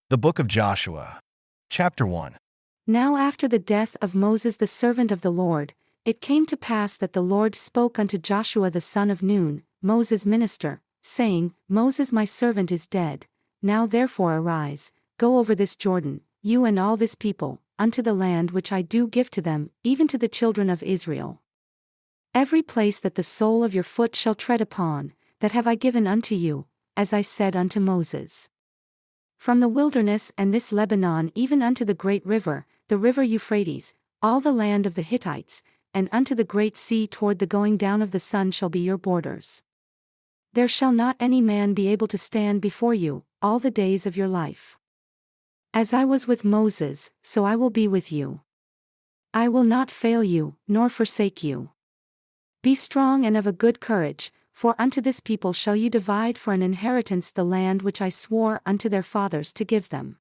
The Book of Joshua. Chapter 1. Now after the death of Moses the servant of the Lord, it came to pass that the Lord spoke unto Joshua the son of Nun, Moses' minister, saying, Moses my servant is dead. Now therefore arise, go over this Jordan, you and all this people, unto the land which I do give to them, even to the children of Israel. Every place that the sole of your foot shall tread upon, that have I given unto you, as I said unto Moses. From the wilderness and this Lebanon even unto the great river, the river Euphrates, all the land of the Hittites, and unto the great sea toward the going down of the sun shall be your borders. There shall not any man be able to stand before you, all the days of your life. As I was with Moses, so I will be with you. I will not fail you, nor forsake you. Be strong and of a good courage, for unto this people shall you divide for an inheritance the land which I swore unto their fathers to give them.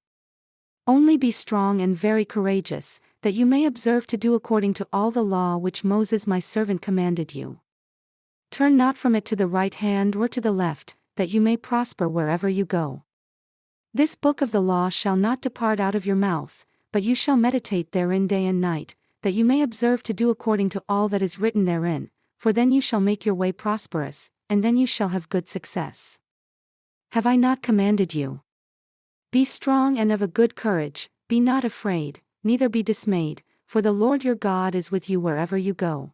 Only be strong and very courageous, that you may observe to do according to all the law which Moses my servant commanded you. Turn not from it to the right hand or to the left, that you may prosper wherever you go. This book of the law shall not depart out of your mouth, but you shall meditate therein day and night, that you may observe to do according to all that is written therein, for then you shall make your way prosperous, and then you shall have good success. Have I not commanded you? Be strong and of a good courage, be not afraid, neither be dismayed, for the Lord your God is with you wherever you go.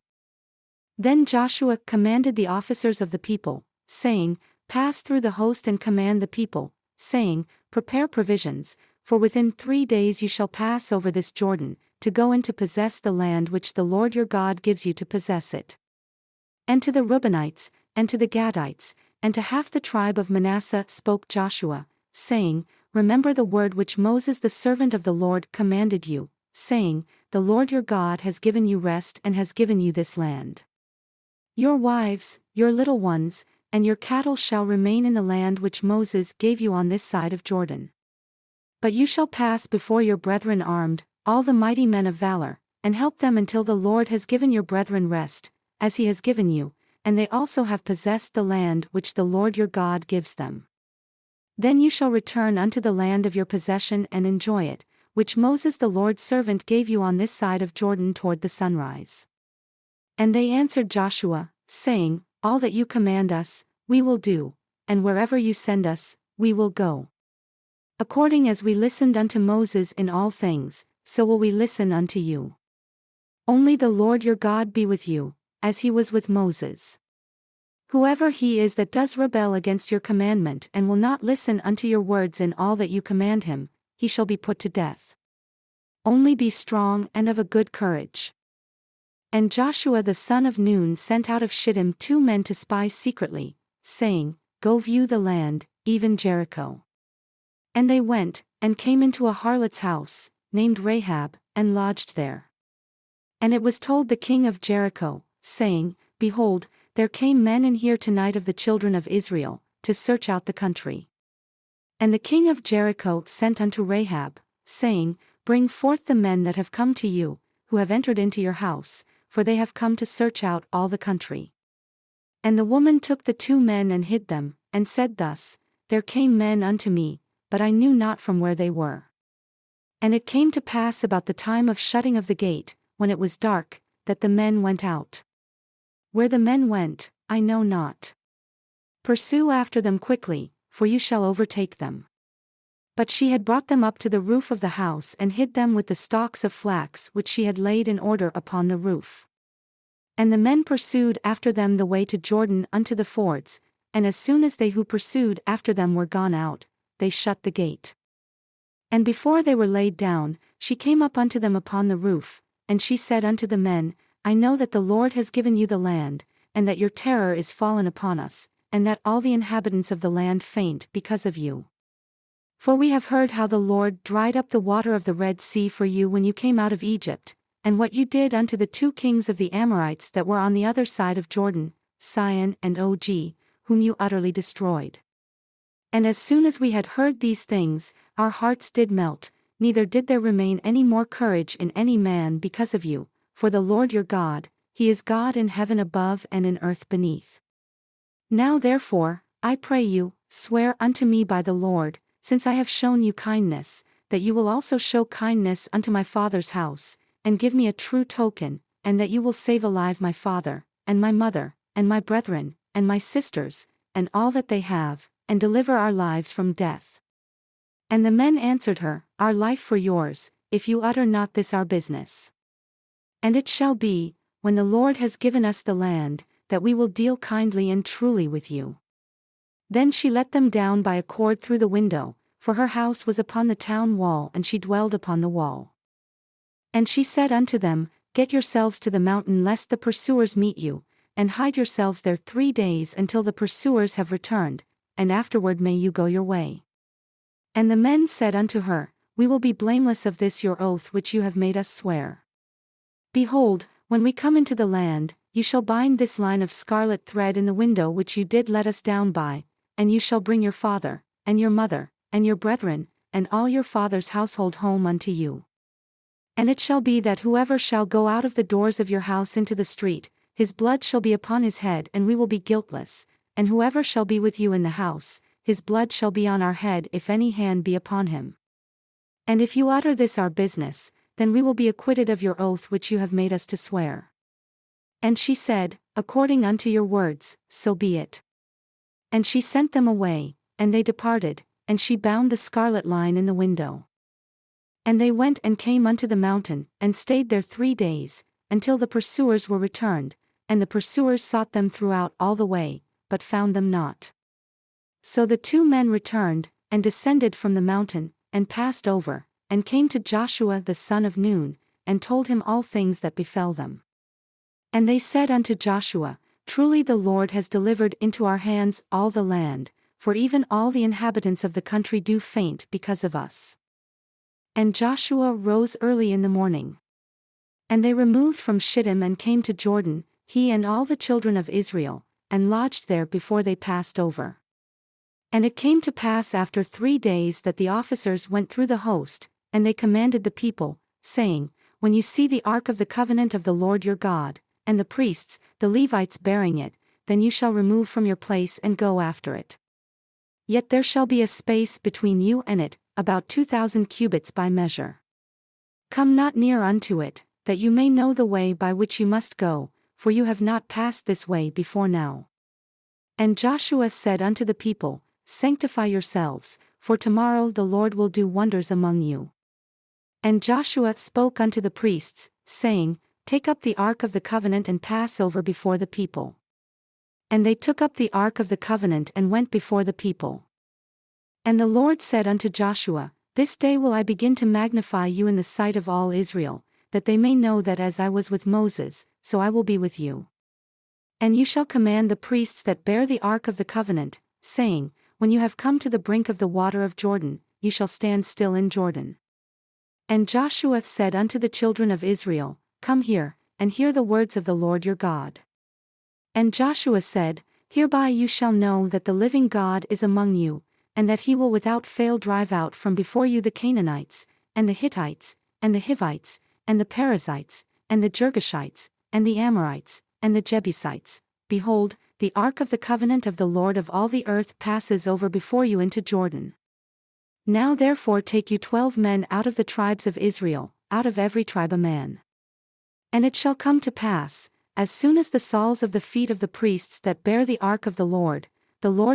Then Joshua commanded the officers of the people, saying, Pass through the host and command the people, saying, Prepare provisions, for within 3 days you shall pass over this Jordan, to go in to possess the land which the Lord your God gives you to possess it. And to the Reubenites, and to the Gadites, and to half the tribe of Manasseh spoke Joshua, saying, Remember the word which Moses the servant of the Lord commanded you, saying, The Lord your God has given you rest and has given you this land. Your wives, your little ones, and your cattle shall remain in the land which Moses gave you on this side of Jordan. But you shall pass before your brethren armed, all the mighty men of valor, and help them until the Lord has given your brethren rest, as he has given you, and they also have possessed the land which the Lord your God gives them. Then you shall return unto the land of your possession and enjoy it, which Moses the Lord's servant gave you on this side of Jordan toward the sunrise. And they answered Joshua, saying, All that you command us, we will do, and wherever you send us, we will go. According as we listened unto Moses in all things, so will we listen unto you. Only the Lord your God be with you, as he was with Moses. Whoever he is that does rebel against your commandment and will not listen unto your words in all that you command him, he shall be put to death. Only be strong and of a good courage. And Joshua the son of Nun sent out of Shittim 2 men to spy secretly, saying, Go view the land, even Jericho. And they went, and came into a harlot's house, named Rahab, and lodged there. And it was told the king of Jericho, saying, Behold, there came men in here tonight of the children of Israel, to search out the country. And the king of Jericho sent unto Rahab, saying, Bring forth the men that have come to you, who have entered into your house, for they have come to search out all the country. And the woman took the 2 men and hid them, and said thus, There came men unto me, but I knew not from where they were. And it came to pass about the time of shutting of the gate, when it was dark, that the men went out. Where the men went, I know not. Pursue after them quickly, for you shall overtake them. But she had brought them up to the roof of the house and hid them with the stalks of flax which she had laid in order upon the roof. And the men pursued after them the way to Jordan unto the fords, and as soon as they who pursued after them were gone out, they shut the gate. And before they were laid down, she came up unto them upon the roof, and she said unto the men, I know that the Lord has given you the land, and that your terror is fallen upon us, and that all the inhabitants of the land faint because of you. For we have heard how the Lord dried up the water of the Red Sea for you when you came out of Egypt, and what you did unto the 2 kings of the Amorites that were on the other side of Jordan, Sihon and Og, whom you utterly destroyed. And as soon as we had heard these things, our hearts did melt, neither did there remain any more courage in any man because of you, for the Lord your God, he is God in heaven above and in earth beneath. Now therefore, I pray you, swear unto me by the Lord, since I have shown you kindness, that you will also show kindness unto my father's house, and give me a true token, and that you will save alive my father, and my mother, and my brethren, and my sisters, and all that they have, and deliver our lives from death. And the men answered her, Our life for yours, if you utter not this our business. And it shall be, when the Lord has given us the land, that we will deal kindly and truly with you. Then she let them down by a cord through the window, for her house was upon the town wall and she dwelled upon the wall. And she said unto them, Get yourselves to the mountain lest the pursuers meet you, and hide yourselves there 3 days until the pursuers have returned, and afterward may you go your way. And the men said unto her, We will be blameless of this your oath which you have made us swear. Behold, when we come into the land, you shall bind this line of scarlet thread in the window which you did let us down by, and you shall bring your father, and your mother, and your brethren, and all your father's household home unto you. And it shall be that whoever shall go out of the doors of your house into the street, his blood shall be upon his head and we will be guiltless, and whoever shall be with you in the house, his blood shall be on our head if any hand be upon him. And if you utter this our business, then we will be acquitted of your oath which you have made us to swear. And she said, According unto your words, so be it. And she sent them away, and they departed, and she bound the scarlet line in the window. And they went and came unto the mountain, and stayed there 3 days, until the pursuers were returned, and the pursuers sought them throughout all the way, but found them not. So the 2 men returned, and descended from the mountain, and passed over, and came to Joshua the son of Nun, and told him all things that befell them. And they said unto Joshua, Truly the Lord has delivered into our hands all the land, for even all the inhabitants of the country do faint because of us. And Joshua rose early in the morning. And they removed from Shittim and came to Jordan, he and all the children of Israel, and lodged there before they passed over. And it came to pass after 3 days that the officers went through the host, and they commanded the people, saying, When you see the ark of the covenant of the Lord your God, and the priests, the Levites bearing it, then you shall remove from your place and go after it. Yet there shall be a space between you and it, about 2,000 cubits by measure. Come not near unto it, that you may know the way by which you must go, for you have not passed this way before now. And Joshua said unto the people, Sanctify yourselves, for tomorrow the Lord will do wonders among you. And Joshua spoke unto the priests, saying, Take up the ark of the covenant and pass over before the people. And they took up the ark of the covenant and went before the people. And the Lord said unto Joshua, This day will I begin to magnify you in the sight of all Israel, that they may know that as I was with Moses, so I will be with you. And you shall command the priests that bear the ark of the covenant, saying, When you have come to the brink of the water of Jordan, you shall stand still in Jordan. And Joshua said unto the children of Israel, Come here, and hear the words of the Lord your God. And Joshua said, Hereby you shall know that the living God is among you, and that he will without fail drive out from before you the Canaanites, and the Hittites, and the Hivites, and the Perizzites, and the Girgashites, and the Amorites, and the Jebusites. Behold, the ark of the covenant of the Lord of all the earth passes over before you into Jordan. Now therefore take you 12 men out of the tribes of Israel, out of every tribe a man. And it shall come to pass, as soon as the soles of the feet of the priests that bear the ark of the Lord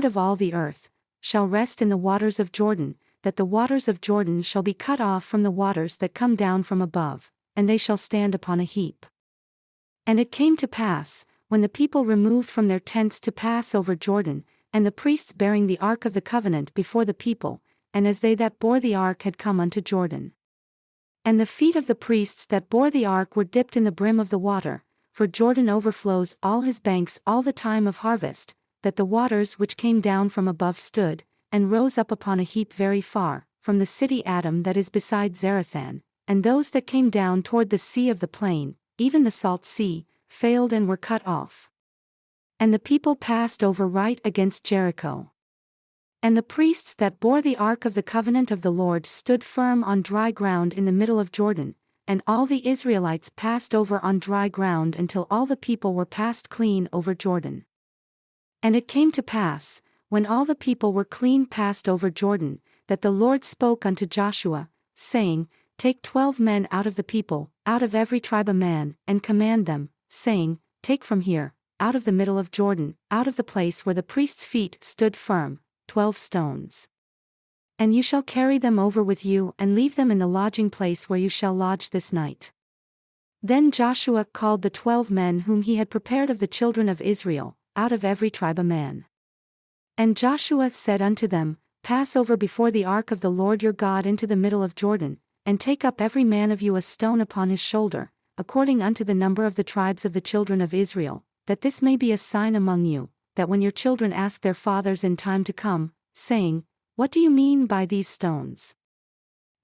of all the earth, shall rest in the waters of Jordan, that the waters of Jordan shall be cut off from the waters that come down from above, and they shall stand upon a heap. And it came to pass, when the people removed from their tents to pass over Jordan, and the priests bearing the ark of the covenant before the people, and as they that bore the ark had come unto Jordan. And the feet of the priests that bore the ark were dipped in the brim of the water, for Jordan overflows all his banks all the time of harvest, that the waters which came down from above stood, and rose up upon a heap very far, from the city Adam that is beside Zarethan, and those that came down toward the sea of the plain, even the salt sea, failed and were cut off. And the people passed over right against Jericho. And the priests that bore the ark of the covenant of the Lord stood firm on dry ground in the middle of Jordan, and all the Israelites passed over on dry ground until all the people were passed clean over Jordan. And it came to pass, when all the people were clean passed over Jordan, that the Lord spoke unto Joshua, saying, Take 12 men out of the people, out of every tribe a man, and command them, saying, Take from here, out of the middle of Jordan, out of the place where the priest's feet stood firm, 12 stones. And you shall carry them over with you and leave them in the lodging place where you shall lodge this night. Then Joshua called the 12 men whom he had prepared of the children of Israel, out of every tribe a man. And Joshua said unto them, Pass over before the ark of the Lord your God into the middle of Jordan, and take up every man of you a stone upon his shoulder, according unto the number of the tribes of the children of Israel, that this may be a sign among you, that when your children ask their fathers in time to come, saying, What do you mean by these stones?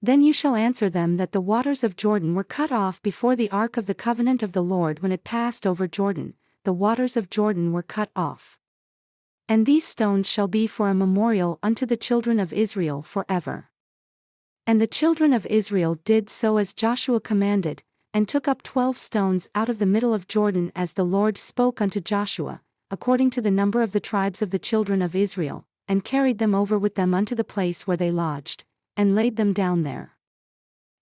Then you shall answer them that the waters of Jordan were cut off before the ark of the covenant of the Lord when it passed over Jordan, the waters of Jordan were cut off. And these stones shall be for a memorial unto the children of Israel forever. And the children of Israel did so as Joshua commanded, and took up 12 stones out of the middle of Jordan as the Lord spoke unto Joshua, according to the number of the tribes of the children of Israel, and carried them over with them unto the place where they lodged, and laid them down there.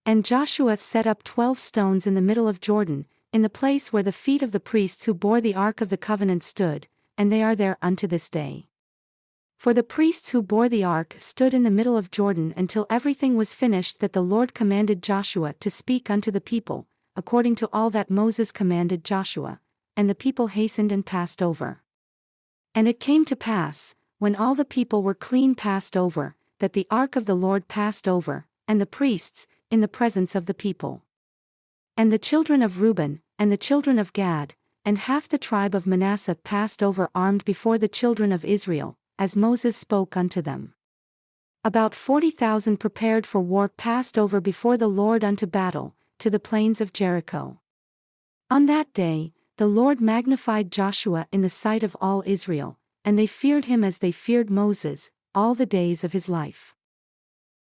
And Joshua set up 12 stones in the middle of Jordan, in the place where the feet of the priests who bore the ark of the covenant stood, and they are there unto this day. For the priests who bore the ark stood in the middle of Jordan until everything was finished that the Lord commanded Joshua to speak unto the people, according to all that Moses commanded Joshua, and the people hastened and passed over. And it came to pass, when all the people were clean passed over, that the ark of the Lord passed over, and the priests, in the presence of the people. And the children of Reuben, and the children of Gad, and half the tribe of Manasseh passed over armed before the children of Israel, as Moses spoke unto them. About 40,000 prepared for war passed over before the Lord unto battle, to the plains of Jericho. On that day, the Lord magnified Joshua in the sight of all Israel, and they feared him as they feared Moses, all the days of his life.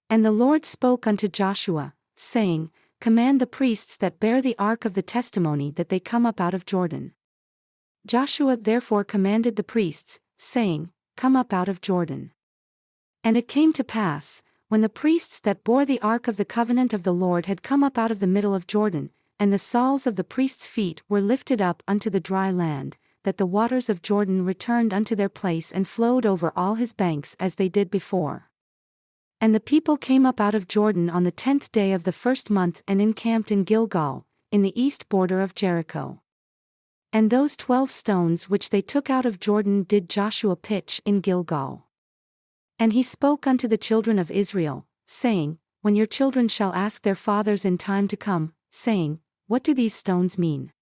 And the Lord spoke unto Joshua, saying, Command the priests that bear the ark of the testimony that they come up out of Jordan. Joshua therefore commanded the priests, saying, Come up out of Jordan. And it came to pass, when the priests that bore the ark of the covenant of the Lord had come up out of the middle of Jordan, and the soles of the priests' feet were lifted up unto the dry land, that the waters of Jordan returned unto their place and flowed over all his banks as they did before. And the people came up out of Jordan on the 10th day of the first month and encamped in Gilgal, in the east border of Jericho. And those 12 stones which they took out of Jordan did Joshua pitch in Gilgal. And he spoke unto the children of Israel, saying, When your children shall ask their fathers in time to come, saying, What do these stones mean?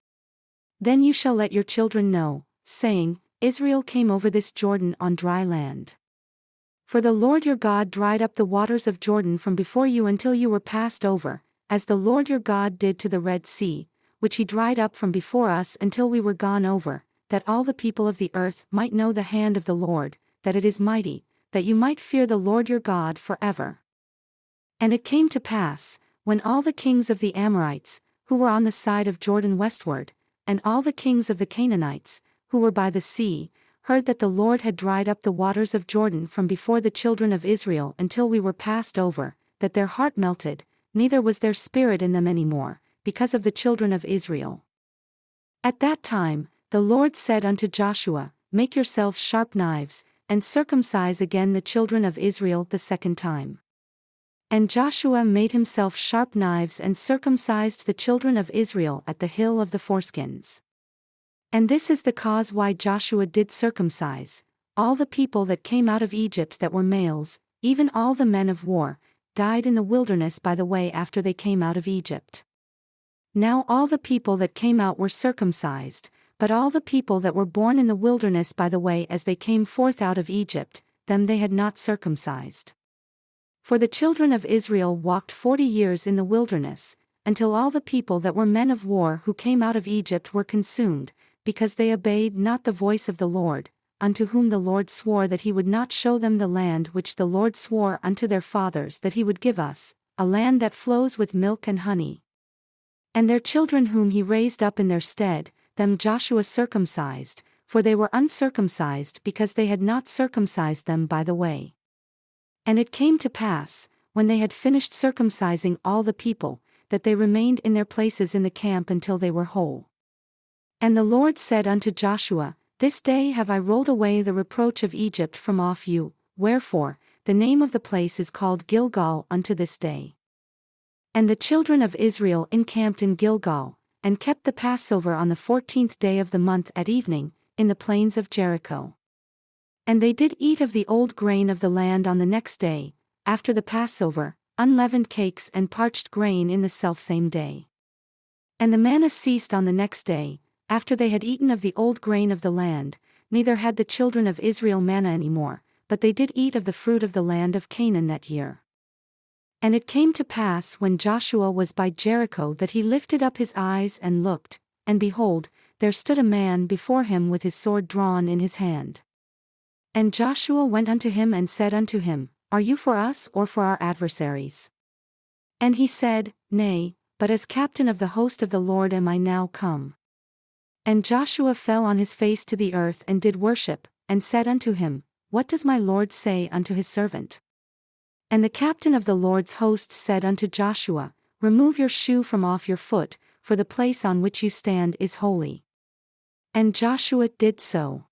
Then you shall let your children know, saying, Israel came over this Jordan on dry land. For the Lord your God dried up the waters of Jordan from before you until you were passed over, as the Lord your God did to the Red Sea, which he dried up from before us until we were gone over, that all the people of the earth might know the hand of the Lord, that it is mighty, that you might fear the Lord your God forever. And it came to pass, when all the kings of the Amorites, who were on the side of Jordan westward, and all the kings of the Canaanites, who were by the sea, heard that the Lord had dried up the waters of Jordan from before the children of Israel until we were passed over, that their heart melted, neither was there spirit in them any more, because of the children of Israel. At that time, the Lord said unto Joshua, Make yourselves sharp knives, and circumcise again the children of Israel the second time. And Joshua made himself sharp knives and circumcised the children of Israel at the hill of the foreskins. And this is the cause why Joshua did circumcise all the people that came out of Egypt that were males, even all the men of war, died in the wilderness by the way after they came out of Egypt. Now all the people that came out were circumcised, but all the people that were born in the wilderness by the way as they came forth out of Egypt, them they had not circumcised. For the children of Israel walked 40 years in the wilderness, until all the people that were men of war who came out of Egypt were consumed, because they obeyed not the voice of the Lord, unto whom the Lord swore that he would not show them the land which the Lord swore unto their fathers that he would give us, a land that flows with milk and honey. And their children whom he raised up in their stead, them Joshua circumcised, for they were uncircumcised because they had not circumcised them by the way. And it came to pass, when they had finished circumcising all the people, that they remained in their places in the camp until they were whole. And the Lord said unto Joshua, This day have I rolled away the reproach of Egypt from off you, wherefore, the name of the place is called Gilgal unto this day. And the children of Israel encamped in Gilgal, and kept the Passover on the 14th day of the month at evening, in the plains of Jericho. And they did eat of the old grain of the land on the next day, after the Passover, unleavened cakes and parched grain in the selfsame day. And the manna ceased on the next day, after they had eaten of the old grain of the land, neither had the children of Israel manna any more, but they did eat of the fruit of the land of Canaan that year. And it came to pass when Joshua was by Jericho that he lifted up his eyes and looked, and behold, there stood a man before him with his sword drawn in his hand. And Joshua went unto him and said unto him, Are you for us or for our adversaries? And he said, Nay, but as captain of the host of the Lord am I now come. And Joshua fell on his face to the earth and did worship, and said unto him, What does my Lord say unto his servant? And the captain of the Lord's host said unto Joshua, Remove your shoe from off your foot, for the place on which you stand is holy. And Joshua did so.